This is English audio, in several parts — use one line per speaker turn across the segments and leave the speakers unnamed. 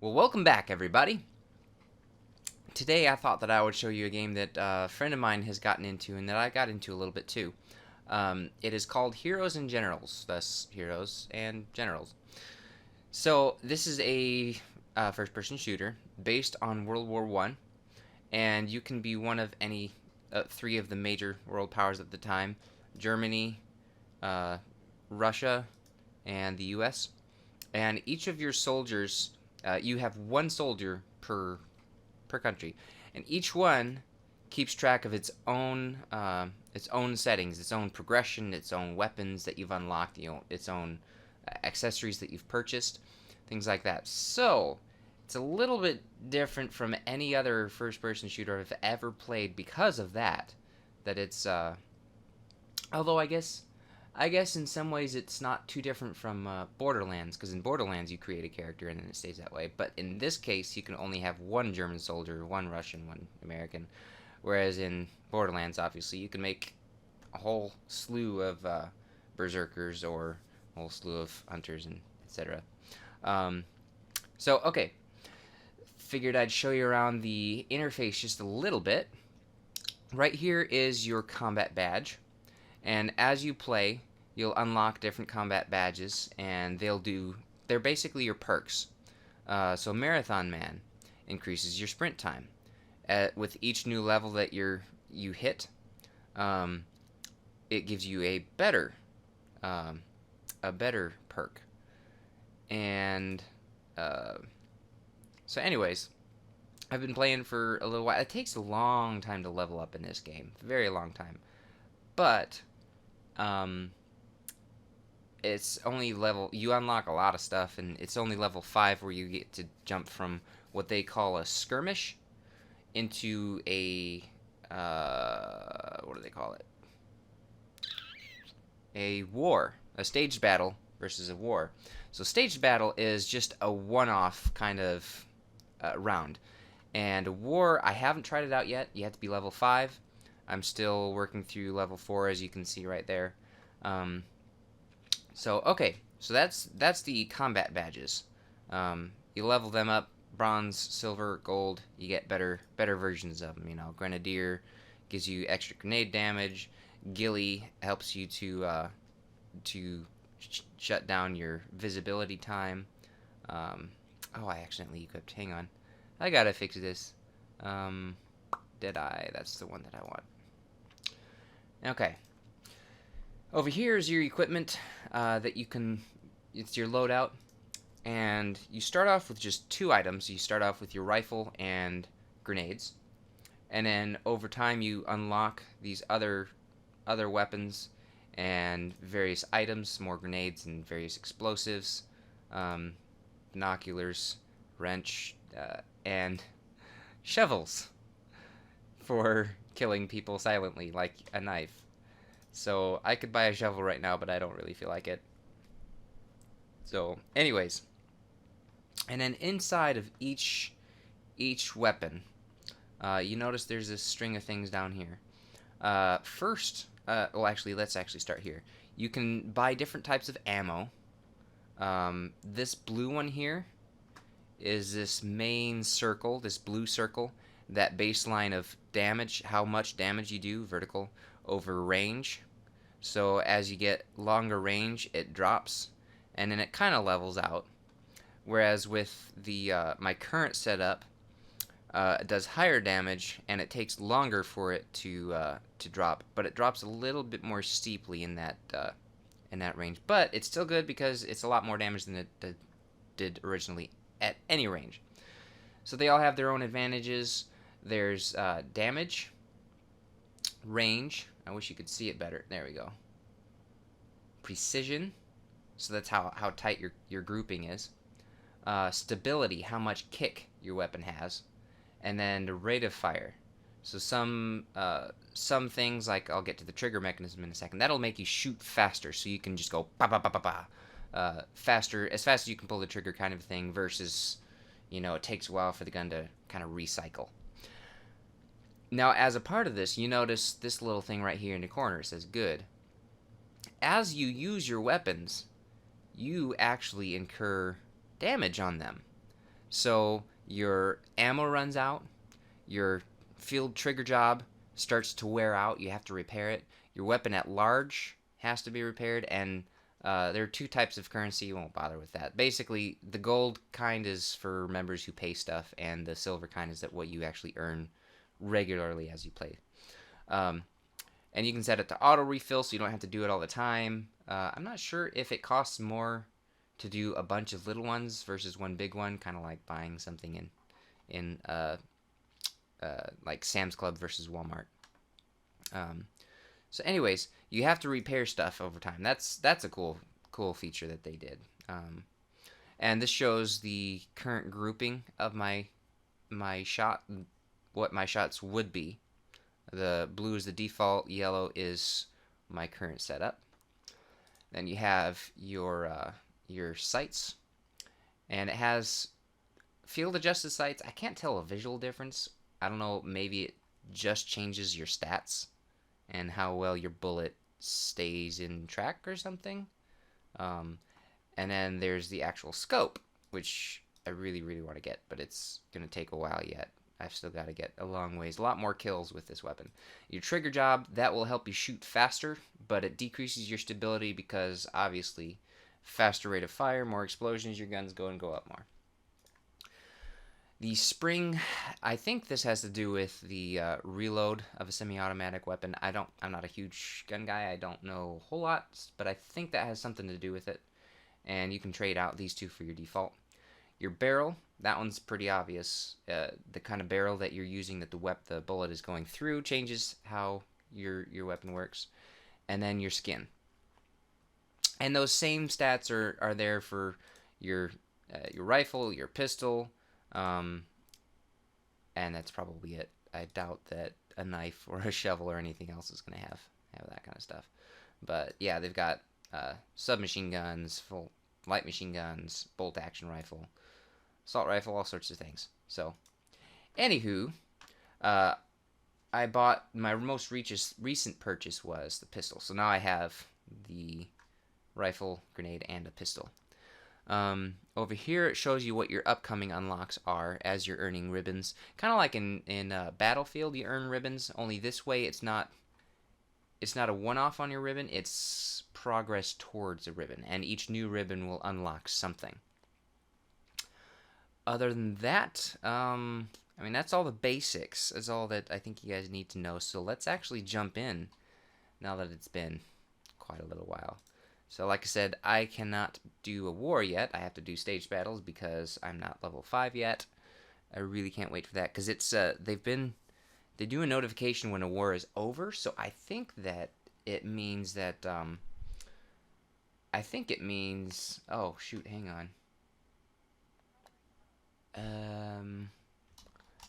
Well, welcome back, everybody. Today I thought that I would show you a game that a friend of mine has gotten into and that I got into a little bit too. It is called Heroes and Generals, thus Heroes and Generals. So this is a first-person shooter based on World War One, and you can be one of any three of the major world powers at the time: Germany, uh, Russia, and the U.S. And each of your soldiers, you have one soldier per country, and each one keeps track of its own settings, its own progression, its own weapons that you've unlocked, its own accessories that you've purchased, things like that. So it's a little bit different from any other first-person shooter I've ever played because of that. That it's although I guess in some ways it's not too different from Borderlands, because in Borderlands you create a character and then it stays that way. But in this case, you can only have one German soldier, one Russian, one American. Whereas in Borderlands, obviously, you can make a whole slew of berserkers or a whole slew of hunters and etc. Okay, figured I'd show you around the interface just a little bit. Right here is your combat badge. And as you play, you'll unlock different combat badges, and they're basically your perks. So Marathon Man increases your sprint time. With each new level that you hit, it gives you a better perk. And anyways, I've been playing for a little while. It takes a long time to level up in this game, very long time. But it's only you unlock a lot of stuff, and it's only level 5 where you get to jump from what they call a skirmish into a what do they call it? A war, a staged battle versus a war. So staged battle is just a one-off kind of round, and a war, I haven't tried it out yet. You have to be level 5. I'm still working through level 4, as you can see right there. Okay, so that's the combat badges. You level them up, bronze, silver, gold. You get better versions of them. Grenadier gives you extra grenade damage. Ghillie helps you to shut down your visibility time. I accidentally equipped. Hang on, I gotta fix this. Deadeye, that's the one that I want. Okay. Over here is your equipment that you can. It's your loadout, and you start off with just 2 items. You start off with your rifle and grenades, and then over time you unlock these other weapons and various items, more grenades and various explosives, binoculars, wrench, and shovels for killing people silently like a knife. So I could buy a shovel right now, but I don't really feel like it. So anyways, and then inside of each weapon, you notice there's a string of things down here. Let's actually start here. You can buy different types of ammo. This blue one here is this main circle, this blue circle, that baseline of damage, how much damage you do, vertical, over range. So as you get longer range, it drops, and then it kind of levels out. Whereas with the my current setup, it does higher damage, and it takes longer for it to drop, but it drops a little bit more steeply in that range. But it's still good because it's a lot more damage than it did originally at any range. So they all have their own advantages. There's damage, range. I wish you could see it better. There we go. Precision. So that's how tight your grouping is. Stability, how much kick your weapon has. And then the rate of fire. So some things, like I'll get to the trigger mechanism in a second, that'll make you shoot faster, so you can just go ba ba ba ba ba, faster, as fast as you can pull the trigger, kind of thing, versus it takes a while for the gun to kind of recycle. Now, as a part of this, you notice this little thing right here in the corner. It says good. As you use your weapons, you actually incur damage on them. So your ammo runs out, your field trigger job starts to wear out, you have to repair it. Your weapon at large has to be repaired, and there are two types of currency. You won't bother with that. Basically, the gold kind is for members who pay stuff, and the silver kind is that what you actually earn regularly as you play. Um, and you can set it to auto refill, so you don't have to do it all the time. I'm not sure if it costs more to do a bunch of little ones versus one big one, kind of like buying something in like Sam's Club versus Walmart. Um, so, anyways, you have to repair stuff over time. That's a cool feature that they did. And this shows the current grouping of my shot, what my shots would be. The blue is the default, yellow is my current setup. Then you have your sights, and it has field adjusted sights. I can't tell a visual difference. I don't know, maybe it just changes your stats and how well your bullet stays in track or something. Um, and then there's the actual scope, which I really want to get, but it's going to take a while yet. I've still got to get a long ways, a lot more kills with this weapon. Your trigger job, that will help you shoot faster, but it decreases your stability because obviously faster rate of fire, more explosions, your guns go up more. The spring, I think this has to do with the reload of a semi-automatic weapon. I'm not a huge gun guy. I don't know a whole lot, but I think that has something to do with it. And you can trade out these two for your default. Your barrel, that one's pretty obvious. The kind of barrel that you're using, that the bullet is going through, changes how your weapon works. And then your skin. And those same stats are there for your rifle, your pistol, and that's probably it. I doubt that a knife or a shovel or anything else is going to have that kind of stuff. But yeah, they've got submachine guns, full light machine guns, bolt action rifle, assault rifle, all sorts of things. So, anywho, I bought my most recent purchase was the pistol. So now I have the rifle, grenade, and a pistol. Over here it shows you what your upcoming unlocks are as you're earning ribbons. Kind of like in Battlefield, you earn ribbons. Only this way, it's not a one-off on your ribbon. It's progress towards a ribbon, and each new ribbon will unlock something. Other than that, I mean, that's all the basics. That's all that I think you guys need to know. So let's actually jump in now that it's been quite a little while. So like I said, I cannot do a war yet. I have to do staged battles because I'm not level 5 yet. I really can't wait for that because it's they do a notification when a war is over. So I think that it means that oh shoot, hang on.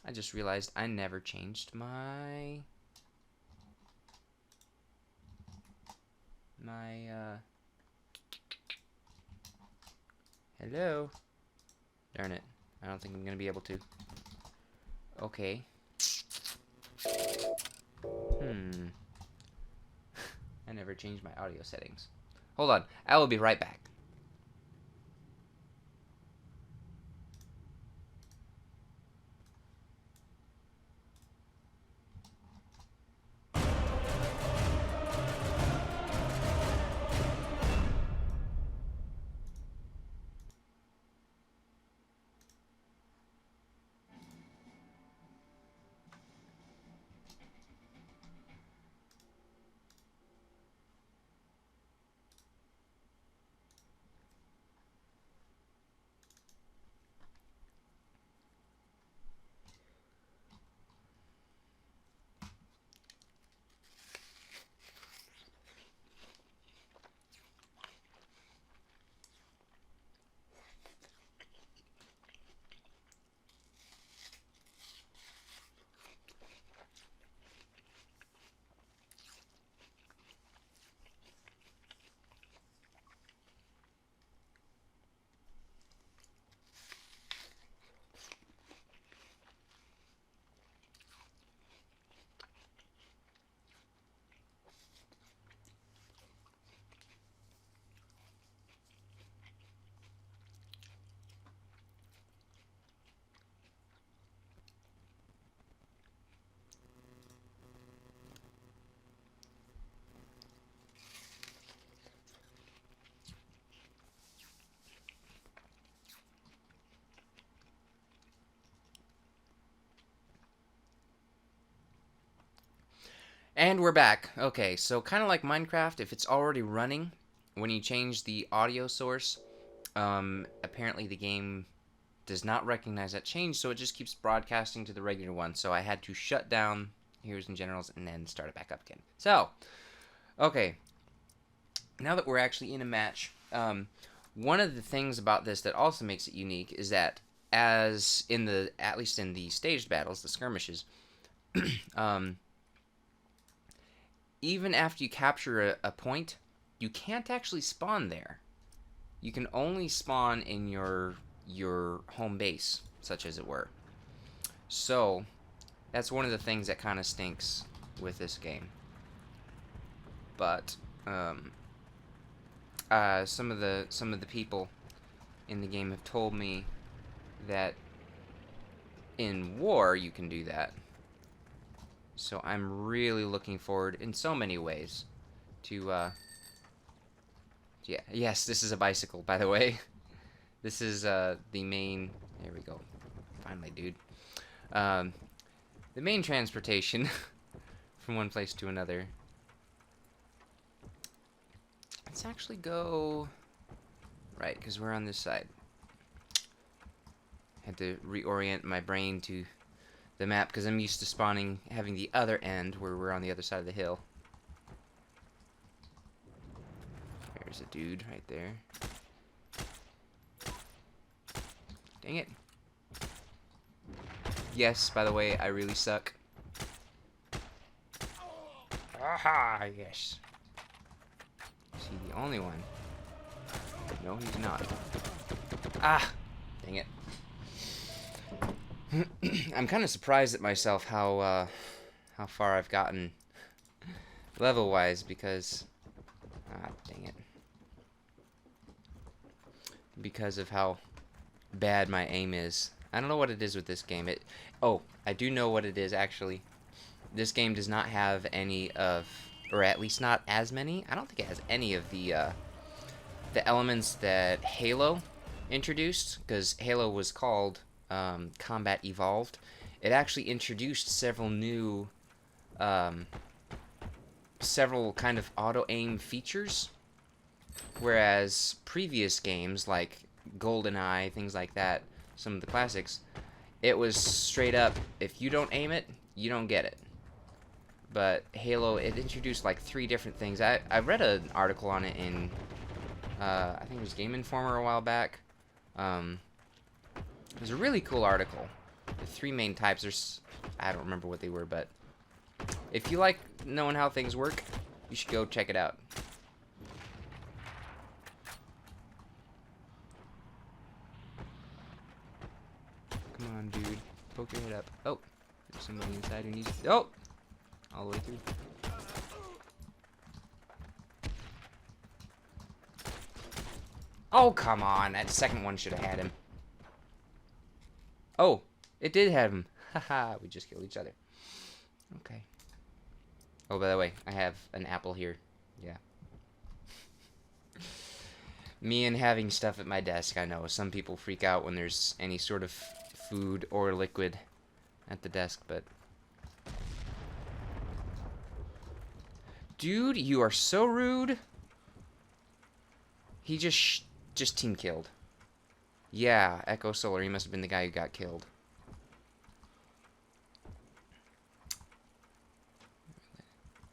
I just realized I never changed my hello. Darn it. I don't think I'm going to be able to. Okay. I never changed my audio settings. Hold on. I will be right back. And we're back. Okay, so kind of like Minecraft, if it's already running, when you change the audio source, apparently the game does not recognize that change, so it just keeps broadcasting to the regular one. So I had to shut down Heroes and Generals and then start it back up again. So, okay, now that we're actually in a match, one of the things about this that also makes it unique is that at least in the staged battles, the skirmishes, um, even after you capture a point, you can't actually spawn there. You can only spawn in your home base, such as it were. So that's one of the things that kind of stinks with this game. But some of the people in the game have told me that in war you can do that. So I'm really looking forward in so many ways to yeah, yes, this is a bicycle, by the way. This is the main, there we go. Finally, dude. The main transportation from one place to another. Let's actually go right, because we're on this side. Had to reorient my brain to the map because I'm used to spawning, having the other end where we're on the other side of the hill. There's a dude right there. Dang it. Yes, by the way, I really suck. Aha, yes. Is he the only one? No, he's not. Ah, dang it. I'm kind of surprised at myself how far I've gotten level-wise because dang it. Because of how bad my aim is. I don't know what it is with this game. Oh, I do know what it is actually. This game does not have any of, or at least not as many. I don't think it has any of the elements that Halo introduced, because Halo was called Combat Evolved. It actually introduced several new, several kind of auto-aim features, whereas previous games like GoldenEye, things like that, some of the classics, it was straight up, if you don't aim it, you don't get it. But Halo, it introduced like 3 different things. I read an article on it in, I think it was Game Informer a while back. It was a really cool article. The 3 main types, I don't remember what they were, but if you like knowing how things work, you should go check it out. Come on, dude. Poke your head up. Oh, there's somebody inside who needs... Oh! All the way through. Oh, come on. That second one should have had him. Oh, it did have him. Haha, we just killed each other. Okay. Oh, by the way, I have an apple here. Yeah. Me and having stuff at my desk, I know. Some people freak out when there's any sort of food or liquid at the desk, but... Dude, you are so rude. He just team killed. Yeah, Echo Solar, he must have been the guy who got killed.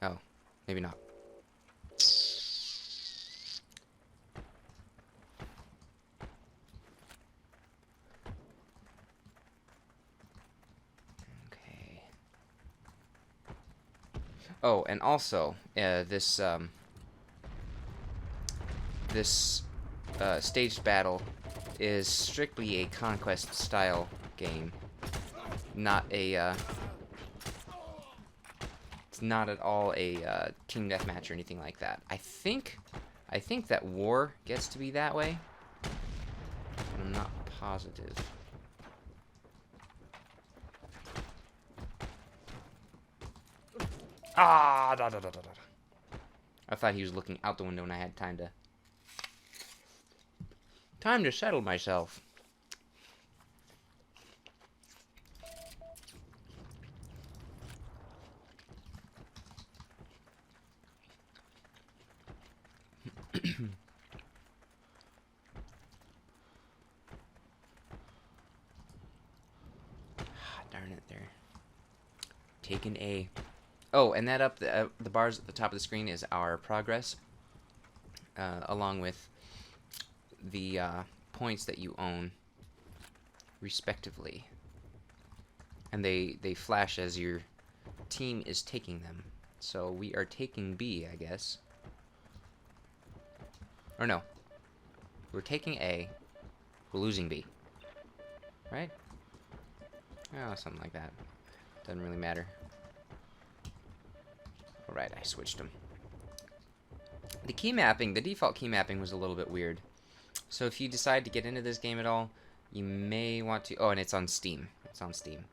Oh, maybe not. Okay. Oh, and also, this staged battle is strictly a conquest style game, not a it's not at all a team deathmatch or anything like that. I think that war gets to be that way, but I'm not positive. Ah, da, da, da, da, da. I thought he was looking out the window and I had time to settle myself. Darn it, there. Taking A. Oh, and that up the bars at the top of the screen is our progress, along with the points that you own, respectively. And they flash as your team is taking them. So we are taking B, I guess. Or no. We're taking A. We're losing B. Right? Oh, something like that. Doesn't really matter. Alright, I switched them. The key mapping, the default key mapping was a little bit weird. So if you decide to get into this game at all, you may want to... Oh, and it's on Steam. It's on Steam.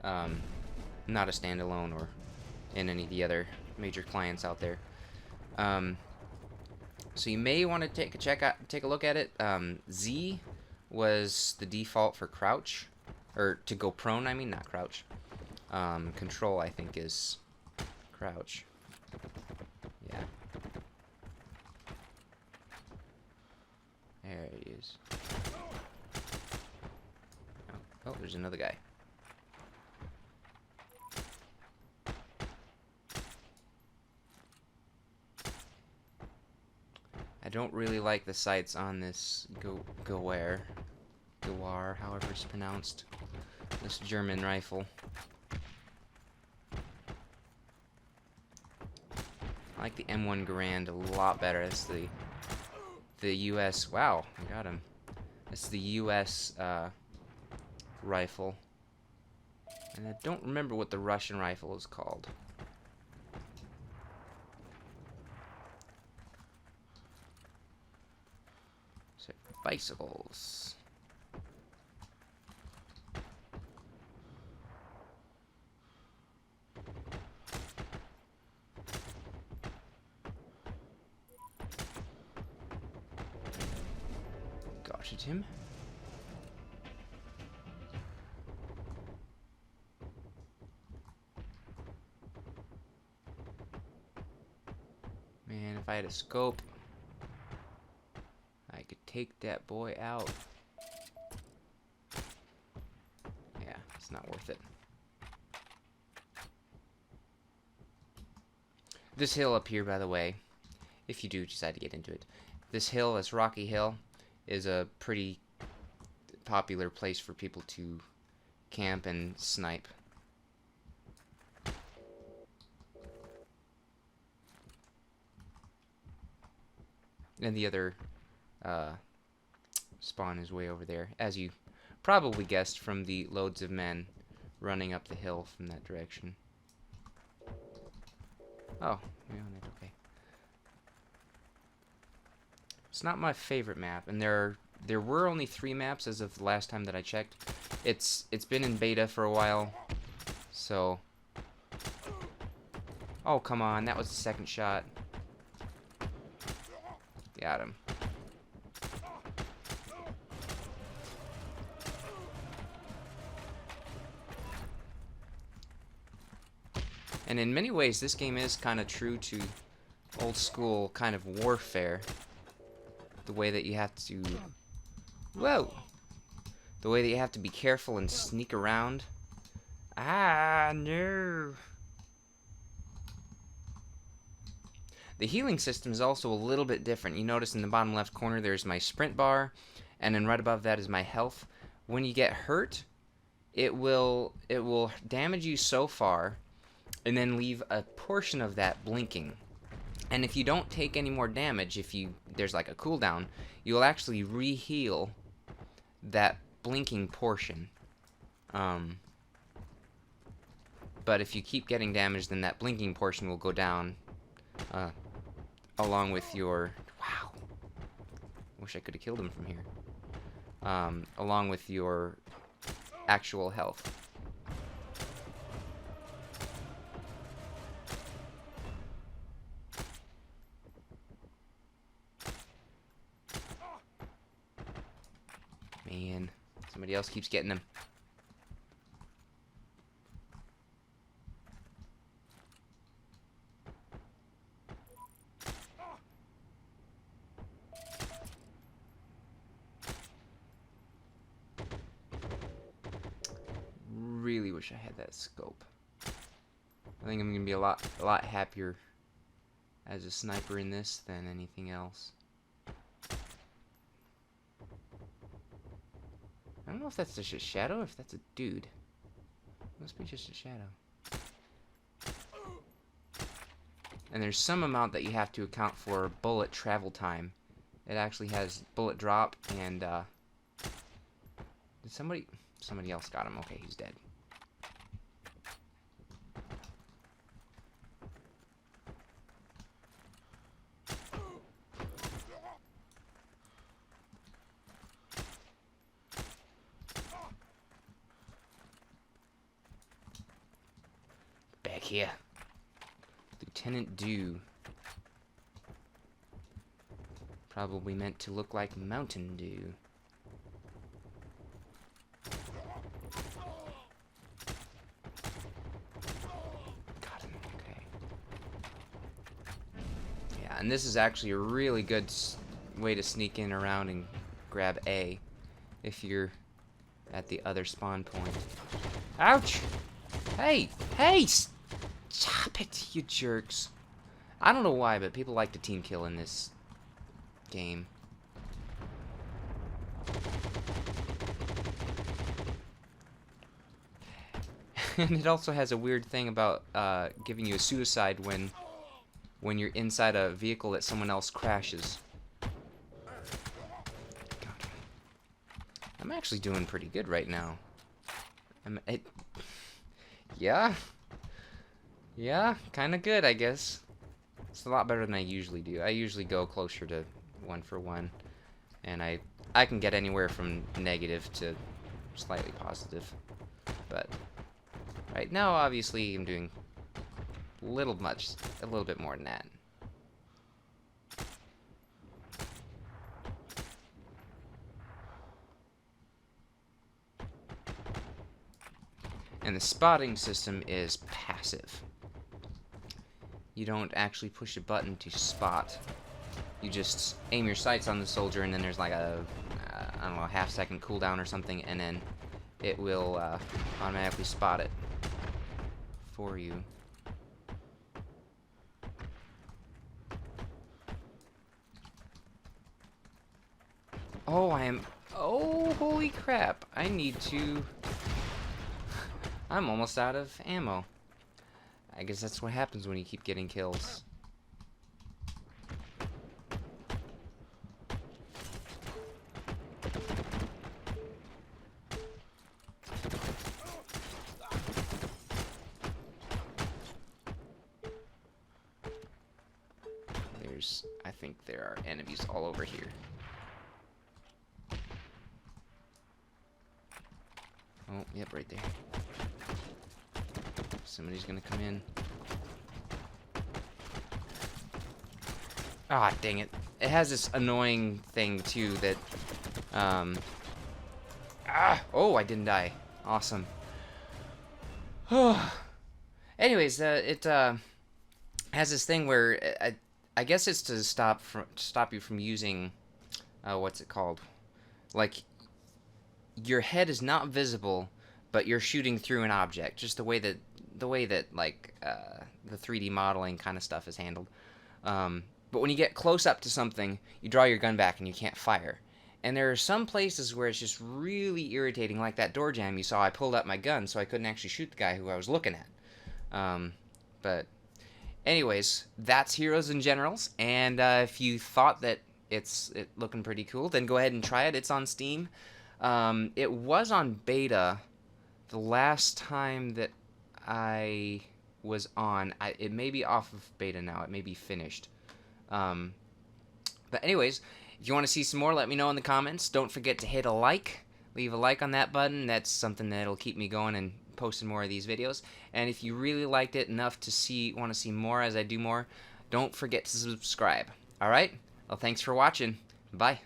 Not a standalone or in any of the other major clients out there. So you may want to take a look at it. Z was the default for crouch, or to go prone. I mean, not crouch. Control, I think, is crouch. Yeah. There he is. Oh, there's another guy. I don't really like the sights on this Gawar, however it's pronounced. This German rifle. I like the M1 Garand a lot better. It's the US. Wow, I got him. It's the US rifle, and I don't remember what the Russian rifle is called. So bicycles. Gosh, it's him. Man, if I had a scope, I could take that boy out. Yeah, it's not worth it. This hill up here, by the way, if you do decide to get into it, this hill, this rocky hill, is a pretty popular place for people to camp and snipe. And the other spawn is way over there, as you probably guessed from the loads of men running up the hill from that direction. Oh, you're on it, okay. It's not my favorite map, and there were only 3 maps as of the last time that I checked. It's been in beta for a while, so... Oh, come on, that was the second shot. Got him. And in many ways, this game is kind of true to old school kind of warfare. The way that you have to... Whoa! The way that you have to be careful and sneak around. Ah, no! The healing system is also a little bit different. You notice in the bottom left corner there's my sprint bar, and then right above that is my health. When you get hurt, it will damage you so far, and then leave a portion of that blinking. And if you don't take any more damage, there's like a cooldown, you'll actually re-heal that blinking portion. But if you keep getting damaged, then that blinking portion will go down, along with your... Wow. Wish I could have killed him from here. Along with your actual health. Man, somebody else keeps getting him. really wish I had that scope. I think I'm gonna be a lot happier as a sniper in this than anything else. I don't know if that's just a shadow or if that's a dude. Must be just a shadow. And there's some amount that you have to account for bullet travel time. It actually has bullet drop and did somebody else got him. Okay, he's dead. Back here. Lieutenant Dew. Probably meant to look like Mountain Dew. Got him. Okay. Yeah, and this is actually a really good way to sneak in around and grab A if you're at the other spawn point. Ouch! Hey! Hey! Stop it, you jerks. I don't know why, but people like to team kill in this game. And it also has a weird thing about giving you a suicide when you're inside a vehicle that someone else crashes. God. I'm actually doing pretty good right now. Yeah, kind of good, I guess. It's a lot better than I usually do. I usually go closer to 1 for 1, and I can get anywhere from negative to slightly positive. But right now, obviously, I'm doing a little bit more than that. And the spotting system is passive. You don't actually push a button to spot. You just aim your sights on the soldier, and then there's like a, I don't know, half-second cooldown or something, and then it will automatically spot it for you. Oh, holy crap. I need to... I'm almost out of ammo. I guess that's what happens when you keep getting kills. I think there are enemies all over here. Oh, yep, right there. Somebody's gonna come in. Ah, dang it. It has this annoying thing, too, that... Oh, I didn't die. Awesome. Anyways, it has this thing where... I guess it's to stop you from using... what's it called? Like, your head is not visible, but you're shooting through an object. Just the way that like the 3D modeling kind of stuff is handled. But when you get close up to something, you draw your gun back and you can't fire. And there are some places where it's just really irritating, like that door jam you saw. I pulled up my gun so I couldn't actually shoot the guy who I was looking at. But anyways, that's Heroes and Generals. And if you thought that it's looking pretty cool, then go ahead and try it. It's on Steam. It was on beta the last time that I was on. It may be off of beta now. It may be finished. But anyways, if you want to see some more, let me know in the comments. Don't forget to hit a like. Leave a like on that button. That's something that'll keep me going and posting more of these videos. And if you really liked it enough to want to see more as I do more, don't forget to subscribe. Alright? Well, thanks for watching. Bye.